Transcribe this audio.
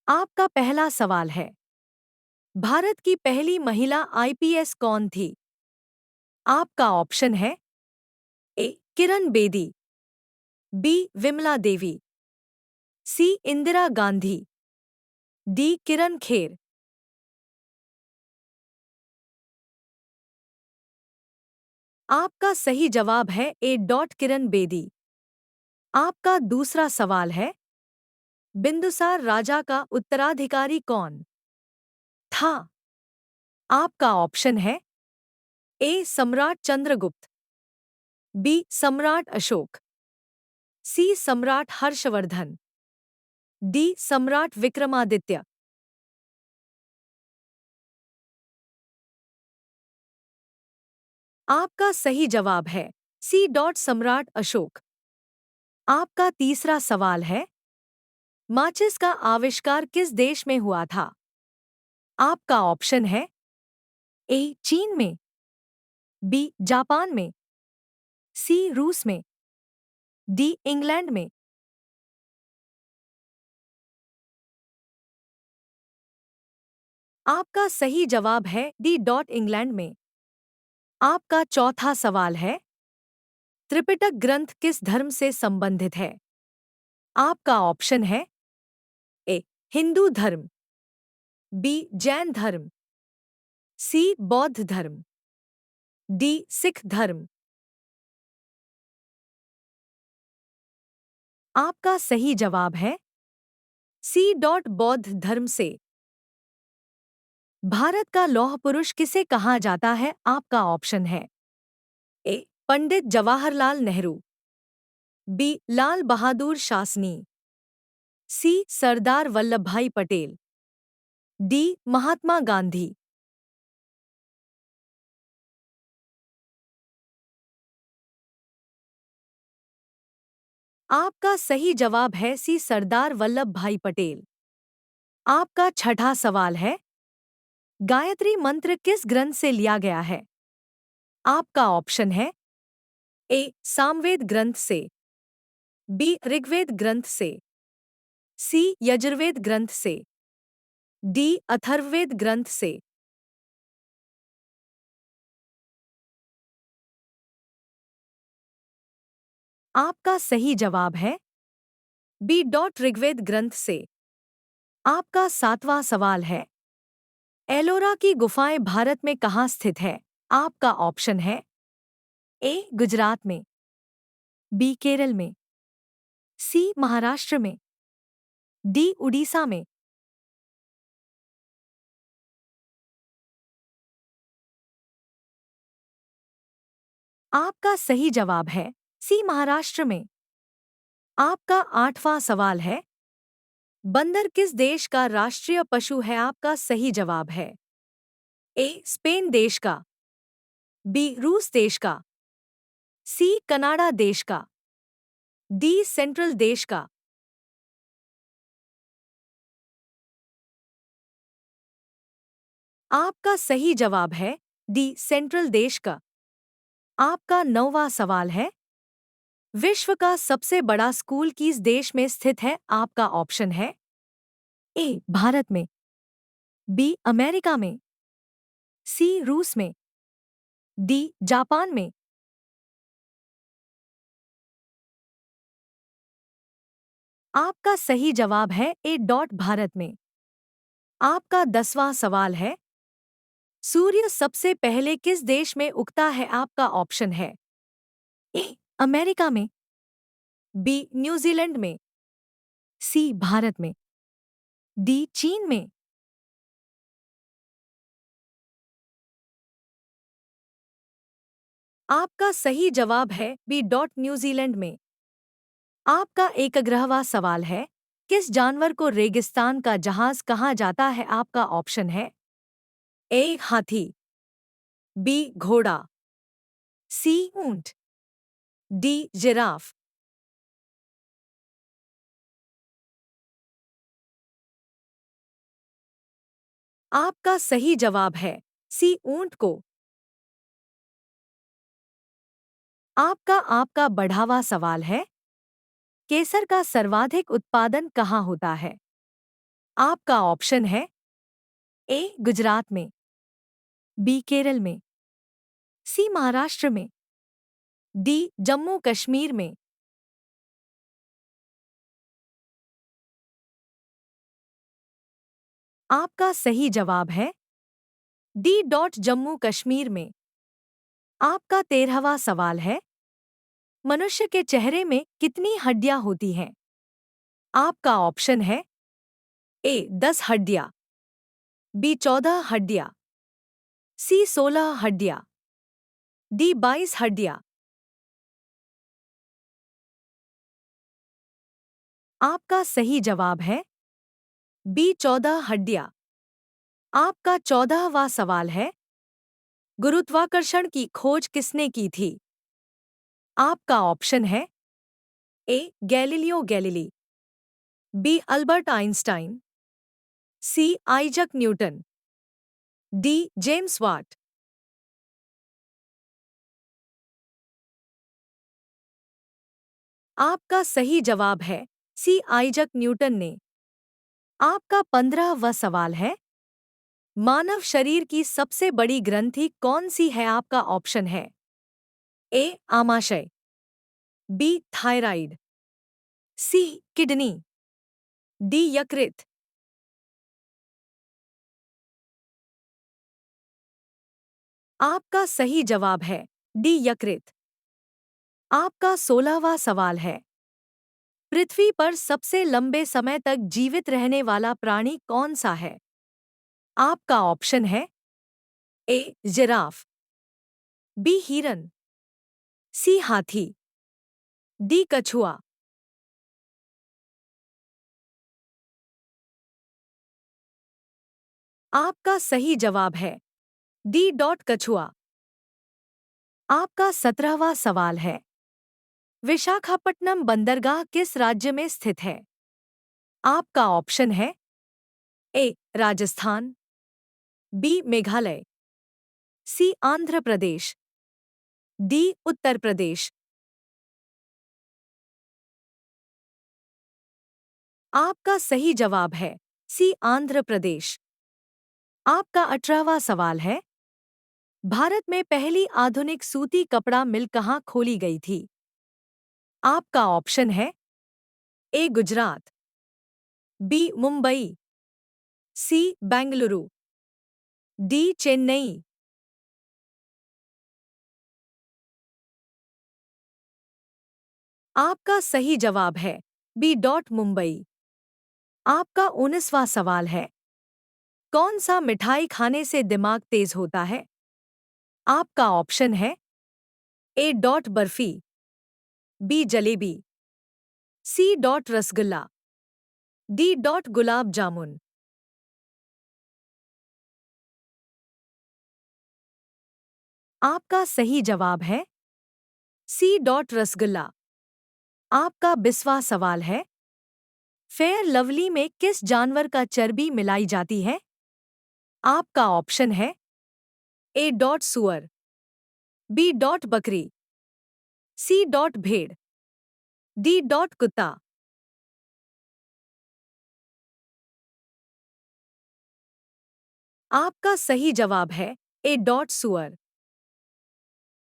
आपका पहला सवाल है, भारत की पहली महिला आईपीएस कौन थी? आपका ऑप्शन है ए किरण बेदी, बी विमला देवी, सी इंदिरा गांधी, डी किरण खेर। आपका सही जवाब है ए डॉट किरण बेदी। आपका दूसरा सवाल है, बिंदुसार राजा का उत्तराधिकारी कौन था? आपका ऑप्शन है ए सम्राट चंद्रगुप्त, बी सम्राट अशोक, सी सम्राट हर्षवर्धन, डी सम्राट विक्रमादित्य। आपका सही जवाब है सी डॉट सम्राट अशोक। आपका तीसरा सवाल है, माचिस का आविष्कार किस देश में हुआ था? आपका ऑप्शन है ए चीन में, बी जापान में, सी रूस में, डी इंग्लैंड में। आपका सही जवाब है डी डॉट इंग्लैंड में। आपका चौथा सवाल है, त्रिपिटक ग्रंथ किस धर्म से संबंधित है? आपका ऑप्शन है ए हिंदू धर्म, बी जैन धर्म, सी बौद्ध धर्म, डी सिख धर्म। आपका सही जवाब है सी डॉट बौद्ध धर्म से। भारत का लौह पुरुष किसे कहा जाता है? आपका ऑप्शन है ए पंडित जवाहरलाल नेहरू, बी लाल बहादुर शास्त्री, सी सरदार वल्लभभाई पटेल, डी महात्मा गांधी। आपका सही जवाब है सी सरदार वल्लभभाई पटेल। आपका छठा सवाल है, गायत्री मंत्र किस ग्रंथ से लिया गया है? आपका ऑप्शन है ए सामवेद ग्रंथ से, बी ऋग्वेद ग्रंथ से, सी यजुर्वेद ग्रंथ से, डी अथर्ववेद ग्रंथ से। आपका सही जवाब है बी डॉट ऋग्वेद ग्रंथ से। आपका सातवां सवाल है, एलोरा की गुफाएं भारत में कहाँ स्थित है? आपका ऑप्शन है ए गुजरात में, बी केरल में, सी महाराष्ट्र में, डी उड़ीसा में। आपका सही जवाब है सी महाराष्ट्र में। आपका आठवां सवाल है, बंदर किस देश का राष्ट्रीय पशु है? आपका सही जवाब है ए स्पेन देश का, बी रूस देश का, सी कनाडा देश का, डी सेंट्रल देश का। आपका सही जवाब है डी सेंट्रल देश का। आपका नौवां सवाल है, विश्व का सबसे बड़ा स्कूल किस देश में स्थित है? आपका ऑप्शन है ए भारत में, बी अमेरिका में, सी रूस में, डी जापान में। आपका सही जवाब है ए डॉट भारत में। आपका 10वां सवाल है, सूर्य सबसे पहले किस देश में उगता है? आपका ऑप्शन है ए अमेरिका में, बी न्यूजीलैंड में, सी भारत में, डी चीन में। आपका सही जवाब है बी डॉट न्यूजीलैंड में। आपका 11वां सवाल है, किस जानवर को रेगिस्तान का जहाज कहा जाता है? आपका ऑप्शन है ए हाथी, बी घोड़ा, सी ऊंट, डी जिराफ। आपका सही जवाब है सी ऊंट को। आपका आपका बढ़ावा सवाल है, केसर का सर्वाधिक उत्पादन कहाँ होता है? आपका ऑप्शन है ए गुजरात में, बी केरल में, सी महाराष्ट्र में, डी जम्मू कश्मीर में। आपका सही जवाब है डी डॉट जम्मू कश्मीर में। आपका 13वां सवाल है, मनुष्य के चेहरे में कितनी हड्डियां होती हैं? आपका ऑप्शन है ए 10 हड्डियां, बी 14 हड्डियां, सी 16 हड्डियां, डी 22 हड्डियां। आपका सही जवाब है बी 14 हड्डियां। आपका 14वां सवाल है, गुरुत्वाकर्षण की खोज किसने की थी? आपका ऑप्शन है A Galileo Galilei, B Albert Einstein, C Isaac Newton, D James Watt. आपका सही जवाब है सी आइजक न्यूटन ने। आपका 15वां सवाल है, मानव शरीर की सबसे बड़ी ग्रंथि कौन सी है? आपका ऑप्शन है ए आमाशय, B thyroid, C kidney, D यकृत। आपका सही जवाब है डी यकृत। आपका 16वां सवाल है, पृथ्वी पर सबसे लंबे समय तक जीवित रहने वाला प्राणी कौन सा है? आपका ऑप्शन है ए जिराफ, बी हिरन, सी हाथी, डी कछुआ। आपका सही जवाब है डी डॉट कछुआ। आपका 17वां सवाल है, विशाखापट्टनम बंदरगाह किस राज्य में स्थित है? आपका ऑप्शन है ए राजस्थान, बी मेघालय, सी आंध्र प्रदेश, डी उत्तर प्रदेश। आपका सही जवाब है सी आंध्र प्रदेश। आपका 18वां सवाल है, भारत में पहली आधुनिक सूती कपड़ा मिल कहाँ खोली गई थी? आपका ऑप्शन है ए गुजरात, बी मुंबई, सी बेंगलुरु, डी चेन्नई। आपका सही जवाब है बी डॉट मुंबई। आपका 19वां सवाल है, कौन सा मिठाई खाने से दिमाग तेज होता है? आपका ऑप्शन है A dot barfi, B jalebi, C dot rasgulla, D dot gulab jamun. आपका सही जवाब है सी डॉट रसगुल्ला। आपका 20वां सवाल है, फेयर लवली में किस जानवर का चर्बी मिलाई जाती है? आपका ऑप्शन है ए डॉट सुअर, बी डॉट बकरी, सी डॉट भेड़, डी डॉट कुत्ता। आपका सही जवाब है ए डॉट सुअर।